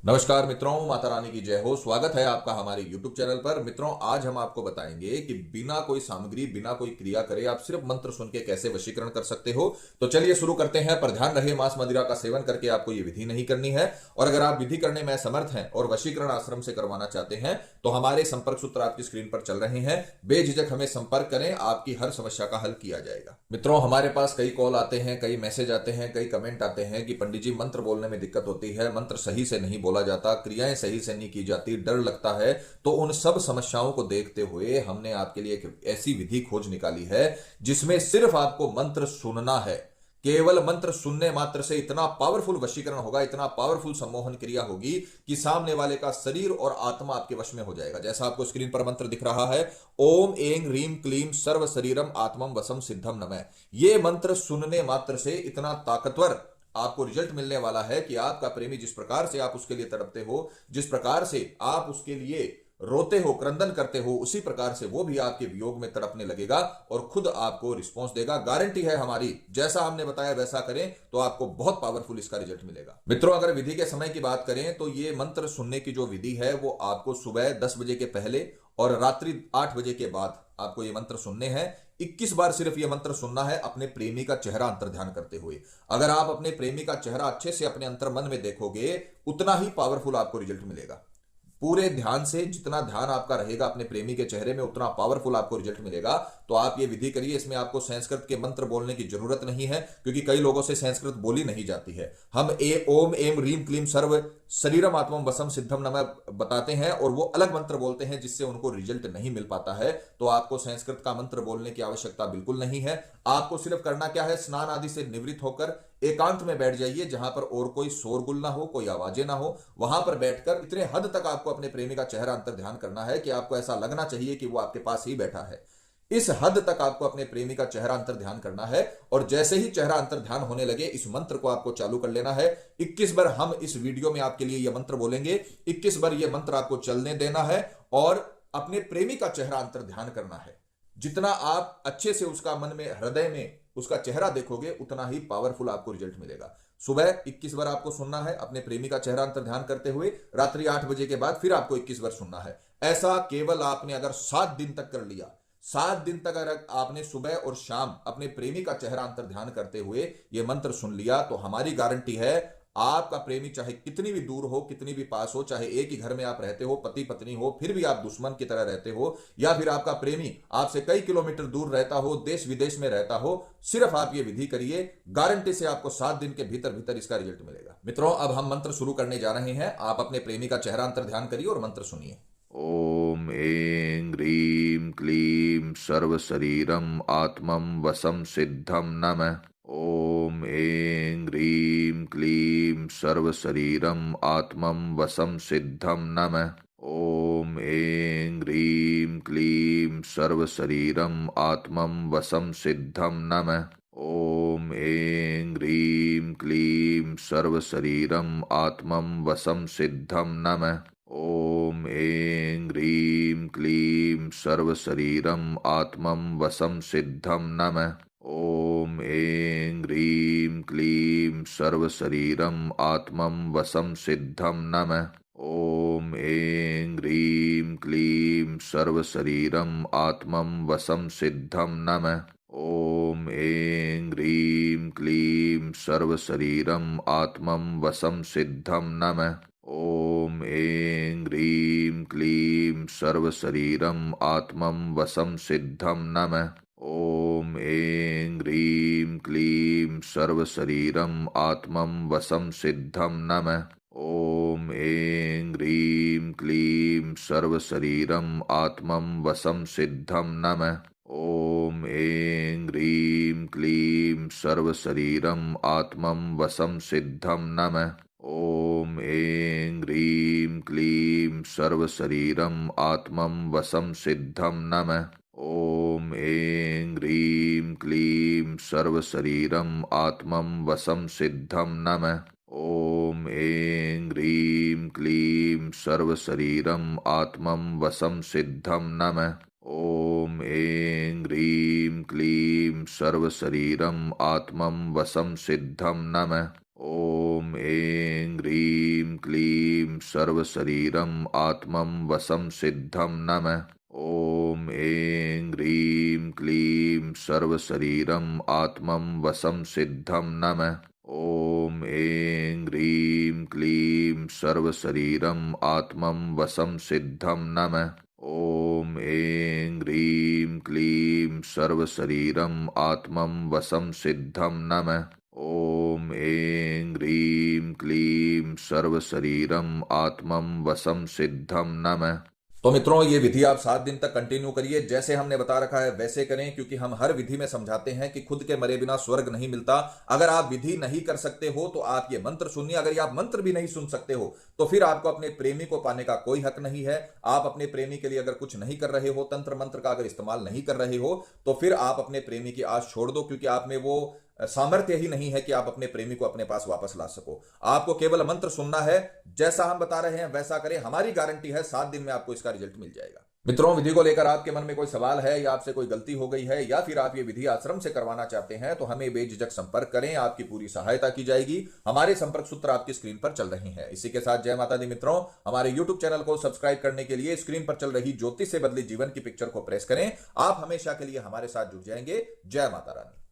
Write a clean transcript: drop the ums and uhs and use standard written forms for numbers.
नमस्कार मित्रों, माता रानी की जय हो। स्वागत है आपका हमारे YouTube चैनल पर। मित्रों, आज हम आपको बताएंगे कि बिना कोई सामग्री, बिना कोई क्रिया करे आप सिर्फ मंत्र सुन के कैसे वशीकरण कर सकते हो। तो चलिए शुरू करते हैं। पर ध्यान रहे, मांस मदिरा का सेवन करके आपको ये विधि नहीं करनी है। और अगर आप विधि करने में असमर्थ हैं और वशीकरण आश्रम से करवाना चाहते हैं तो हमारे संपर्क सूत्र आपकी स्क्रीन पर चल रहे हैं। बेझिझक हमें संपर्क करें, आपकी हर समस्या का हल किया जाएगा। मित्रों, हमारे पास कई कॉल आते हैं, कई मैसेज आते हैं, कई कमेंट आते हैं कि पंडित जी मंत्र बोलने में दिक्कत होती है, मंत्र सही से नहीं बोला जाता, क्रियाएं सही से नहीं की जाती, डर लगता है। तो उन सब समस्याओं को देखते हुए हमने आपके लिए एक ऐसी विधि खोज निकाली है जिसमें सिर्फ आपको मंत्र सुनना है। केवल मंत्र सुनने मात्र से इतना पावरफुल वशीकरण होगा, इतना पावरफुल सम्मोहन क्रिया होगी कि सामने वाले का शरीर और आत्मा आपके वश में हो जाएगा। जैसा आपको स्क्रीन पर मंत्र दिख रहा है, ओम ऐं ह्रीं क्लीं सर्व शरीरम आत्मम वसम सिद्धम नमः। ये मंत्र सुनने मात्र से इतना ताकतवर आपको रिजल्ट मिलने वाला है कि आपका प्रेमी जिस प्रकार से आप उसके लिए तड़पते हो, जिस प्रकार से आप उसके लिए रोते हो, क्रंदन करते हो, उसी प्रकार से वो भी आपके वियोग में तड़पने लगेगा और खुद आपको रिस्पॉन्स देगा। गारंटी है हमारी, जैसा हमने बताया वैसा करें तो आपको बहुत पावरफुल इसका रिजल्ट मिलेगा। मित्रों, अगर विधि के समय की बात करें तो ये मंत्र सुनने की जो विधि है वो आपको सुबह 10 बजे के पहले और रात्रि 8 बजे के बाद आपको ये मंत्र सुनने हैं। 21 बार सिर्फ ये मंत्र सुनना है, अपने प्रेमी का चेहरा अंतर्ध्यान करते हुए। अगर आप अपने प्रेमी का चेहरा अच्छे से अपने अंतर्मन में देखोगे, उतना ही पावरफुल आपको रिजल्ट मिलेगा। पूरे ध्यान से, जितना ध्यान आपका रहेगा अपने प्रेमी के चेहरे में, उतना पावरफुल आपको रिजल्ट मिलेगा। तो आप ये विधि करिए। इसमें आपको संस्कृत के मंत्र बोलने की जरूरत नहीं है, क्योंकि कई लोगों से संस्कृत बोली नहीं जाती है। हम ओम ऐं ह्रीं क्लीं सर्व शरीरम आत्मम वसम सिद्धम नमः बताते हैं और वो अलग मंत्र बोलते हैं जिससे उनको रिजल्ट नहीं मिल पाता है। तो आपको संस्कृत का मंत्र बोलने की आवश्यकता बिल्कुल नहीं है। आपको सिर्फ करना क्या है, स्नान आदि से निवृत्त होकर एकांत में बैठ जाइए, जहां पर और कोई शोरगुल ना हो, कोई आवाजें ना हो। वहां पर बैठकर इतने हद तक आपको अपने प्रेमी का चेहरा अंतर ध्यान करना है कि आपको ऐसा लगना चाहिए कि वो आपके पास ही बैठा है। इस हद तक आपको अपने प्रेमी का चेहरा अंतर ध्यान करना है। और जैसे ही चेहरा अंतर ध्यान होने लगे, इस मंत्र को आपको चालू कर लेना है। 21 बार हम इस वीडियो में आपके लिए यह मंत्र बोलेंगे। 21 बार यह मंत्र आपको चलने देना है और अपने प्रेमी का चेहरा अंतर ध्यान करना है। जितना आप अच्छे से उसका मन में, हृदय में उसका चेहरा देखोगे, उतना ही पावरफुल आपको रिजल्ट मिलेगा। सुबह 21 बार आपको सुनना है अपने प्रेमी का चेहरा अंतर ध्यान करते हुए। रात्रि 8 बजे के बाद फिर आपको 21 बार सुनना है। ऐसा केवल आपने अगर 7 दिन तक कर लिया, 7 दिन तक अगर आपने सुबह और शाम अपने प्रेमी का चेहरा अंतर ध्यान करते हुए यह मंत्र सुन लिया, तो हमारी गारंटी है आपका प्रेमी चाहे कितनी भी दूर हो, कितनी भी पास हो, चाहे एक ही घर में आप रहते हो, पति पत्नी हो, फिर भी आप दुश्मन की तरह रहते हो, या फिर आपका प्रेमी आपसे कई किलोमीटर दूर रहता हो, देश विदेश में रहता हो, सिर्फ आप ये विधि करिए। गारंटी से आपको 7 दिन के भीतर भीतर इसका रिजल्ट मिलेगा। मित्रों, अब हम मंत्र शुरू करने जा रहे हैं। आप अपने प्रेमी का चेहरा अंतर ध्यान करिए और मंत्र सुनिए। ओम ऐं ह्रीं क्लीं सर्व शरीरम आत्मम वसम सिद्धम नमः। ओम ऐं ह्रीं क्लीं सर्व शरीरम आत्मम वसम सिद्धम नमः। ओम ऐं ह्रीं क्लीं सर्व शरीरम आत्मम वसम सिद्धम नमः। ओम ऐं ह्रीं क्लीं सर्व शरीरम आत्मम वसम सिद्धम नमः। ओम ऐं ह्रीं क्लीं सर्व शरीरम आत्मम वसम सिद्धम नमः। ओम ऐं ह्रीं क्लीं सर्व शरीरम आत्मम वसम सिद्धम नमः। ओम ऐं ह्रीं क्लीं सर्व शरीरम आत्मम वसम सिद्धम नमः। ओम ऐं ह्रीं क्लीं सर्व शरीरम आत्मम वसम सिद्धम नमः। ओम ऐं ह्रीं क्लीं सर्व शरीरम आत्मम वसम सिद्धम नमः। ओम ऐं ह्रीं क्लीं सर्व शरीरम आत्मम वसम सिद्धम नमः। ओम ऐं ह्रीं क्लीं सर्व शरीरम आत्मम वसम सिद्धम नमः। ओम ऐं ह्रीं क्लीं सर्व शरीरम आत्मम वसम सिद्धम नमः। ओम ऐं ह्रीं क्लीं सर्व शरीरम आत्मम वसम सिद्धम नमः। ओम ऐं ह्रीं क्लीं सर्व शरीरम आत्मम वसम सिद्धम नमः। ओम ऐं ह्रीं क्लीं सर्व शरीरम आत्मम वसम सिद्धम नमः। ओम ऐं ह्रीं क्लीं सर्व शरीरम आत्मम वसम सिद्धम नमः। ॐ ऐं ह्रीं क्लीं सर्वशरीरम् आत्मं वसं सिद्धं नमः। ॐ ऐं ह्रीं क्लीं सर्वशरीरम् आत्मं वसं सिद्धं नमः। ॐ ऐं ह्रीं क्लीं सर्वशरीरम् आत्मं वसं सिद्धं नमः। ॐ ऐं ह्रीं क्लीं सर्वशरीरम् आत्मं वसं सिद्धं नमः। ॐ ऐं ह्रीं क्लीं सर्वशरीरम् आत्मं वसं सिद्धं नमः। तो मित्रों, ये विधि आप 7 दिन तक कंटिन्यू करिए। जैसे हमने बता रखा है वैसे करें, क्योंकि हम हर विधि में समझाते हैं कि खुद के मरे बिना स्वर्ग नहीं मिलता। अगर आप विधि नहीं कर सकते हो तो आप ये मंत्र सुनिए। अगर ये आप मंत्र भी नहीं सुन सकते हो तो फिर आपको अपने प्रेमी को पाने का कोई हक नहीं है। आप अपने प्रेमी के लिए अगर कुछ नहीं कर रहे हो, तंत्र मंत्र का अगर इस्तेमाल नहीं कर रहे हो, तो फिर आप अपने प्रेमी की आस छोड़ दो, क्योंकि आप में वो सामर्थ्य ही नहीं है कि आप अपने प्रेमी को अपने पास वापस ला सको। आपको केवल मंत्र सुनना है। जैसा हम बता रहे हैं वैसा करें। हमारी गारंटी है 7 दिन में आपको इसका रिजल्ट मिल जाएगा। मित्रों, विधि को लेकर आपके मन में कोई सवाल है या आपसे कोई गलती हो गई है या फिर आप ये विधि आश्रम से करवाना चाहते हैं तो हमें बेझिझक संपर्क करें। आपकी पूरी सहायता की जाएगी। हमारे संपर्क सूत्र आपकी स्क्रीन पर चल रहे हैं। इसी के साथ जय माता दी मित्रों। हमारे YouTube चैनल को सब्सक्राइब करने के लिए स्क्रीन पर चल रही ज्योतिष से बदले जीवन की पिक्चर को प्रेस करें। आप हमेशा के लिए हमारे साथ जुड़ जाएंगे। जय माता रानी।